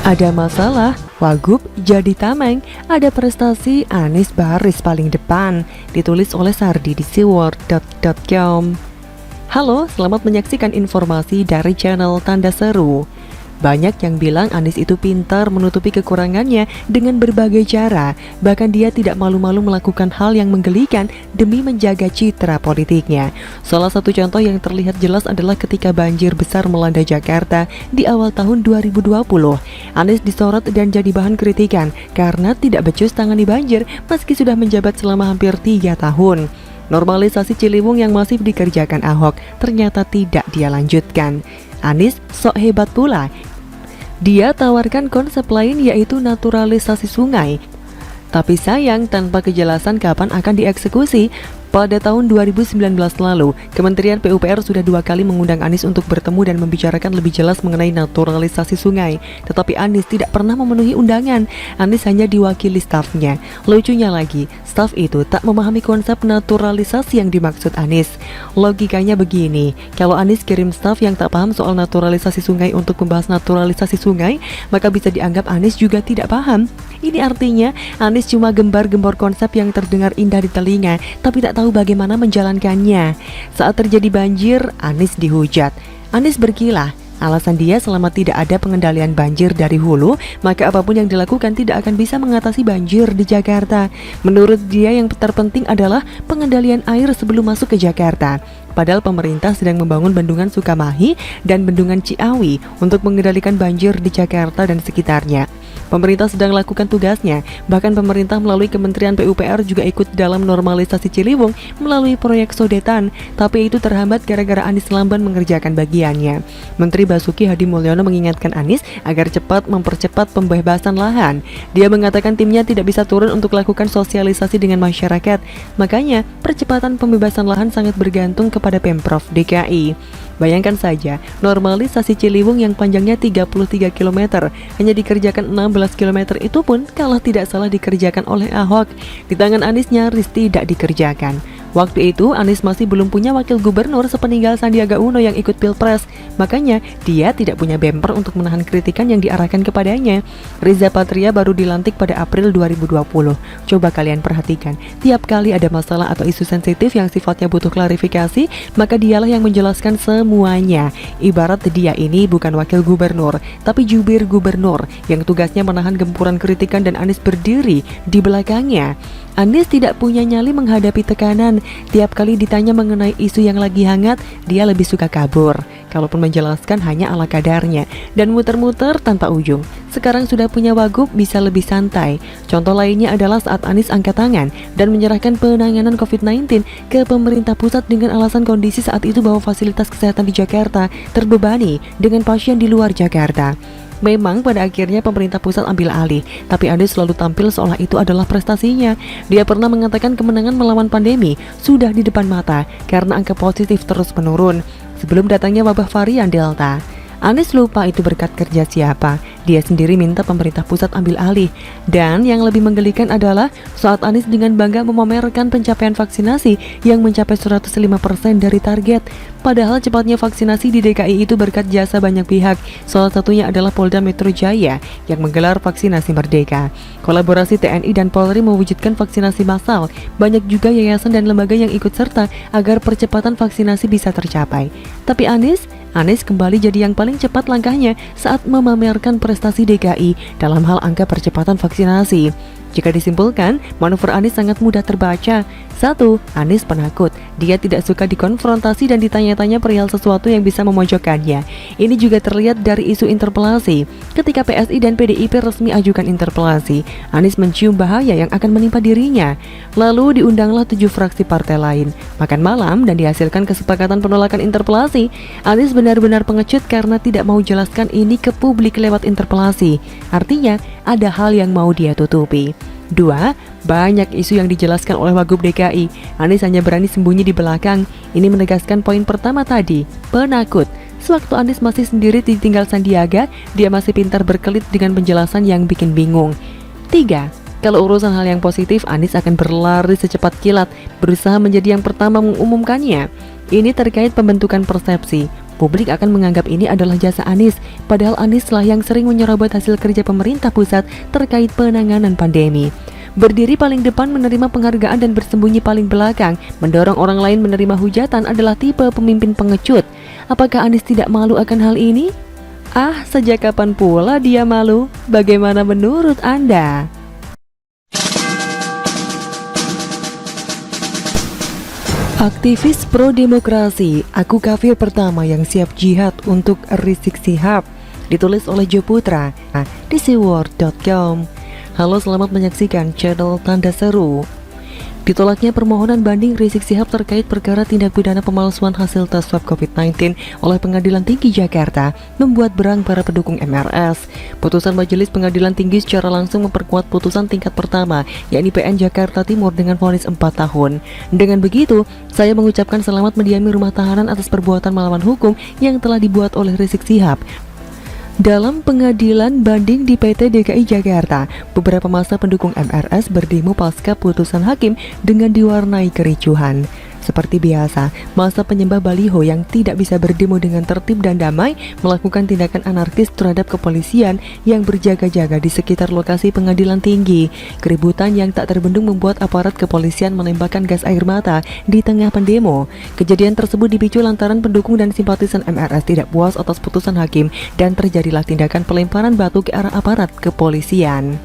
Ada masalah, Wagub jadi tameng, ada prestasi Anies baris paling depan. Ditulis oleh Sardi di siword.com. Halo, selamat menyaksikan informasi dari channel Tanda Seru. Banyak yang bilang Anies itu pintar menutupi kekurangannya dengan berbagai cara. Bahkan dia tidak malu-malu melakukan hal yang menggelikan demi menjaga citra politiknya. Salah satu contoh yang terlihat jelas adalah ketika banjir besar melanda Jakarta di awal tahun 2020. Anies disorot dan jadi bahan kritikan karena tidak becus tangani banjir meski sudah menjabat selama hampir 3 tahun. Normalisasi Ciliwung yang masif dikerjakan Ahok ternyata tidak dia lanjutkan. Anies sok hebat pula. Dia tawarkan konsep lain yaitu naturalisasi sungai. Tapi sayang tanpa kejelasan kapan akan dieksekusi. Pada tahun 2019 lalu, Kementerian PUPR sudah 2 kali mengundang Anies untuk bertemu dan membicarakan lebih jelas mengenai naturalisasi sungai. Tetapi Anies tidak pernah memenuhi undangan. Anies hanya diwakili stafnya. Lucunya lagi, staf itu tak memahami konsep naturalisasi yang dimaksud Anies. Logikanya begini, kalau Anies kirim staf yang tak paham soal naturalisasi sungai untuk membahas naturalisasi sungai, maka bisa dianggap Anies juga tidak paham. Ini artinya Anies cuma gembar-gembor konsep yang terdengar indah di telinga, tapi tak tahu bagaimana menjalankannya. Saat terjadi banjir, Anies dihujat. Anies berkilah. Alasan dia selama tidak ada pengendalian banjir dari hulu, maka apapun yang dilakukan tidak akan bisa mengatasi banjir di Jakarta. Menurut dia yang terpenting adalah pengendalian air sebelum masuk ke Jakarta. Padahal pemerintah sedang membangun bendungan Sukamahi dan bendungan Ciawi untuk mengendalikan banjir di Jakarta dan sekitarnya. Pemerintah sedang lakukan tugasnya, bahkan pemerintah melalui Kementerian PUPR juga ikut dalam normalisasi Ciliwung melalui proyek Sodetan, tapi itu terhambat gara-gara Anies lamban mengerjakan bagiannya. Menteri Basuki Hadi Mulyono mengingatkan Anies agar cepat mempercepat pembebasan lahan. Dia mengatakan timnya tidak bisa turun untuk lakukan sosialisasi dengan masyarakat, makanya percepatan pembebasan lahan sangat bergantung kepada Pemprov DKI. Bayangkan saja, normalisasi Ciliwung yang panjangnya 33 km hanya dikerjakan 16 km itu pun kalau tidak salah dikerjakan oleh Ahok. Di tangan Anies nyaris tidak dikerjakan. Waktu itu Anies masih belum punya wakil gubernur sepeninggal Sandiaga Uno yang ikut pilpres. Makanya dia tidak punya bemper untuk menahan kritikan yang diarahkan kepadanya. Riza Patria baru dilantik pada April 2020. Coba kalian perhatikan, tiap kali ada masalah atau isu sensitif yang sifatnya butuh klarifikasi, maka dialah yang menjelaskan semuanya. Ibarat dia ini bukan wakil gubernur, tapi jubir gubernur yang tugasnya menahan gempuran kritikan dan Anies berdiri di belakangnya. Anies tidak punya nyali menghadapi tekanan. Tiap kali ditanya mengenai isu yang lagi hangat, dia lebih suka kabur. Kalaupun menjelaskan hanya ala kadarnya dan muter-muter tanpa ujung. Sekarang sudah punya Wagub, bisa lebih santai. Contoh lainnya adalah saat Anies angkat tangan dan menyerahkan penanganan COVID-19 ke pemerintah pusat dengan alasan kondisi saat itu bahwa fasilitas kesehatan di Jakarta terbebani dengan pasien di luar Jakarta. Memang pada akhirnya pemerintah pusat ambil alih, tapi Anies selalu tampil seolah itu adalah prestasinya. Dia pernah mengatakan kemenangan melawan pandemi sudah di depan mata karena angka positif terus menurun sebelum datangnya wabah varian Delta. Anies lupa itu berkat kerja siapa. Dia sendiri minta pemerintah pusat ambil alih. Dan yang lebih menggelikan adalah saat Anies dengan bangga memamerkan pencapaian vaksinasi yang mencapai 105% dari target. Padahal cepatnya vaksinasi di DKI itu berkat jasa banyak pihak. Salah satunya adalah Polda Metro Jaya yang menggelar vaksinasi merdeka. Kolaborasi TNI dan Polri mewujudkan vaksinasi massal. Banyak juga yayasan dan lembaga yang ikut serta agar percepatan vaksinasi bisa tercapai. Tapi Anies kembali jadi yang paling cepat langkahnya saat memamerkan prestasi DKI dalam hal angka percepatan vaksinasi. Jika disimpulkan, manuver Anies sangat mudah terbaca. 1. Anies penakut. Dia tidak suka dikonfrontasi dan ditanya-tanya perihal sesuatu yang bisa memojokkannya. Ini juga terlihat dari isu interpelasi. Ketika PSI dan PDIP resmi ajukan interpelasi, Anies mencium bahaya yang akan menimpa dirinya. Lalu diundanglah 7 fraksi partai lain, makan malam dan dihasilkan kesepakatan penolakan interpelasi. Anies benar-benar pengecut karena tidak mau jelaskan ini ke publik lewat interpelasi. Artinya, ada hal yang mau dia tutupi. 2. Banyak isu yang dijelaskan oleh Wagub DKI. Anies hanya berani sembunyi di belakang. Ini menegaskan poin pertama tadi, penakut. Sewaktu Anies masih sendiri ditinggal Sandiaga, dia masih pintar berkelit dengan penjelasan yang bikin bingung. 3. Kalau urusan hal yang positif, Anies akan berlari secepat kilat, berusaha menjadi yang pertama mengumumkannya. Ini terkait pembentukan persepsi. publik akan menganggap ini adalah jasa Anies, padahal Anies lah yang sering menyerobot hasil kerja pemerintah pusat terkait penanganan pandemi. Berdiri paling depan menerima penghargaan dan bersembunyi paling belakang, mendorong orang lain menerima hujatan adalah tipe pemimpin pengecut. Apakah Anies tidak malu akan hal ini? Sejak kapan pula dia malu? Bagaimana menurut Anda? Aktivis pro-demokrasi, aku kafir pertama yang siap jihad untuk Rizik Syihab. Ditulis oleh Jo Putra di seaworld.com. Halo, selamat menyaksikan channel Tanda Seru. Ditolaknya permohonan banding Rizik Syihab terkait perkara tindak pidana pemalsuan hasil tes swab COVID-19 oleh Pengadilan Tinggi Jakarta membuat berang para pendukung MRS. Putusan Majelis Pengadilan Tinggi secara langsung memperkuat putusan tingkat pertama, yakni PN Jakarta Timur dengan vonis 4 tahun. Dengan begitu, saya mengucapkan selamat mendiami rumah tahanan atas perbuatan melawan hukum yang telah dibuat oleh Rizik Syihab. Dalam pengadilan banding di PT DKI Jakarta, beberapa masa pendukung MRS berdemo pasca putusan hakim dengan diwarnai kericuhan. Seperti biasa, masa penyembah baliho yang tidak bisa berdemo dengan tertib dan damai melakukan tindakan anarkis terhadap kepolisian yang berjaga-jaga di sekitar lokasi pengadilan tinggi. Keributan yang tak terbendung membuat aparat kepolisian menembakkan gas air mata di tengah pendemo. Kejadian tersebut dipicu lantaran pendukung dan simpatisan MRS tidak puas atas putusan hakim dan terjadilah tindakan pelemparan batu ke arah aparat kepolisian.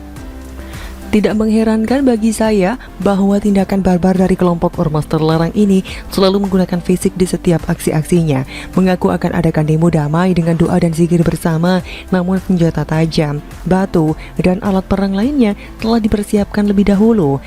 Tidak mengherankan bagi saya bahwa tindakan barbar dari kelompok ormas terlarang ini selalu menggunakan fisik di setiap aksi-aksinya. Mengaku akan adakan demo damai dengan doa dan zikir bersama, namun senjata tajam, batu, dan alat perang lainnya telah dipersiapkan lebih dahulu.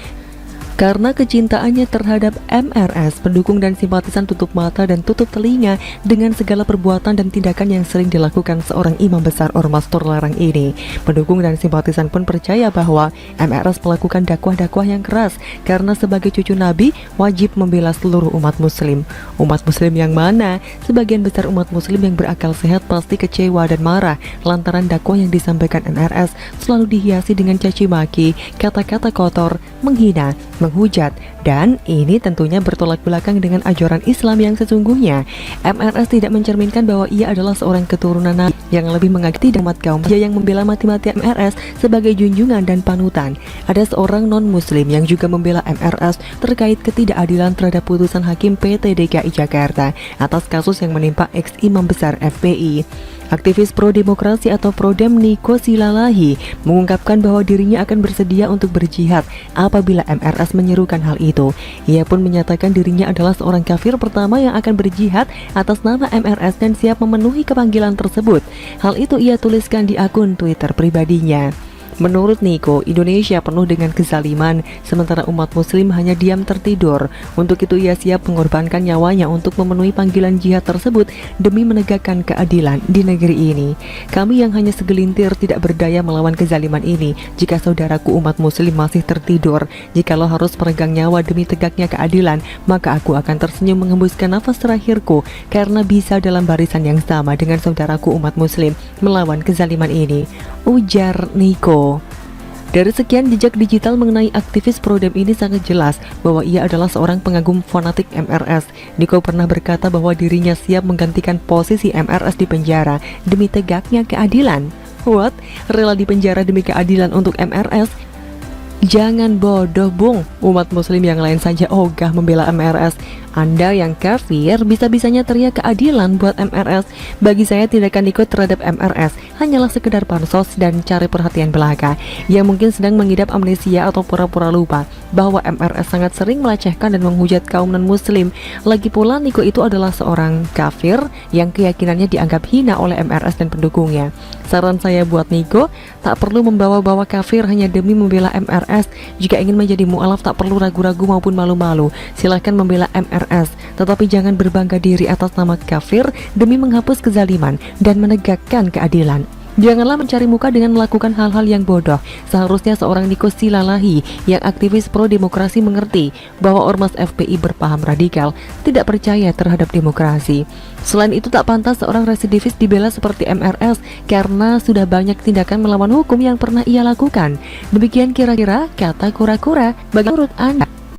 Karena kecintaannya terhadap MRS, pendukung dan simpatisan tutup mata dan tutup telinga dengan segala perbuatan dan tindakan yang sering dilakukan seorang imam besar ormas terlarang ini. Pendukung dan simpatisan pun percaya bahwa MRS melakukan dakwah-dakwah yang keras karena sebagai cucu Nabi wajib membela seluruh umat muslim. Umat muslim yang mana? Sebagian besar umat muslim yang berakal sehat pasti kecewa dan marah lantaran dakwah yang disampaikan MRS selalu dihiasi dengan caci maki, kata-kata kotor, menghina, menghujat, dan ini tentunya bertolak belakang dengan ajaran Islam yang sesungguhnya. MRS tidak mencerminkan bahwa ia adalah seorang keturunan Nabi yang lebih mengagti umat kaum dia yang membela mati-matian MRS sebagai junjungan dan panutan. Ada seorang non-muslim yang juga membela MRS terkait ketidakadilan terhadap putusan hakim PT DKI Jakarta atas kasus yang menimpa ex-imam besar FPI. Aktivis pro-demokrasi atau Prodem Niko Silalahi mengungkapkan bahwa dirinya akan bersedia untuk berjihad apabila MRS menyerukan hal itu. Ia pun menyatakan dirinya adalah seorang kafir pertama yang akan berjihad atas nama MRS dan siap memenuhi kepanggilan tersebut. Hal itu ia tuliskan di akun Twitter pribadinya. Menurut Niko, Indonesia penuh dengan kezaliman, sementara umat muslim hanya diam tertidur. Untuk itu ia siap mengorbankan nyawanya untuk memenuhi panggilan jihad tersebut demi menegakkan keadilan di negeri ini. Kami yang hanya segelintir tidak berdaya melawan kezaliman ini jika saudaraku umat muslim masih tertidur. Jikalau harus peregang nyawa demi tegaknya keadilan, maka aku akan tersenyum menghembuskan nafas terakhirku karena bisa dalam barisan yang sama dengan saudaraku umat muslim melawan kezaliman ini, ujar Niko. Dari sekian jejak digital mengenai aktivis Prodem ini sangat jelas bahwa ia adalah seorang pengagum fanatik MRS. Niko pernah berkata bahwa dirinya siap menggantikan posisi MRS di penjara demi tegaknya keadilan. What? Rela di penjara demi keadilan untuk MRS? Jangan bodoh bung, umat muslim yang lain saja ogah membela MRS. Anda yang kafir bisa-bisanya teriak keadilan buat MRS. Bagi saya tindakan Niko terhadap MRS hanyalah sekedar pansos dan cari perhatian belaka. Ia mungkin sedang mengidap amnesia atau pura-pura lupa bahwa MRS sangat sering melecehkan dan menghujat kaum non-muslim. Lagi pula Niko itu adalah seorang kafir yang keyakinannya dianggap hina oleh MRS dan pendukungnya. Saran saya buat Niko, tak perlu membawa-bawa kafir hanya demi membela MRS. Jika ingin menjadi mu'alaf tak perlu ragu-ragu maupun malu-malu. Silahkan membela MRS, tetapi jangan berbangga diri atas nama kafir demi menghapus kezaliman dan menegakkan keadilan. Janganlah mencari muka dengan melakukan hal-hal yang bodoh. Seharusnya seorang Niko Silalahi yang aktivis pro-demokrasi mengerti bahwa ormas FPI berpaham radikal tidak percaya terhadap demokrasi. Selain itu tak pantas seorang residivis dibela seperti MRS karena sudah banyak tindakan melawan hukum yang pernah ia lakukan. Demikian kira-kira kata kura-kura. Bagaimana menurut Anda?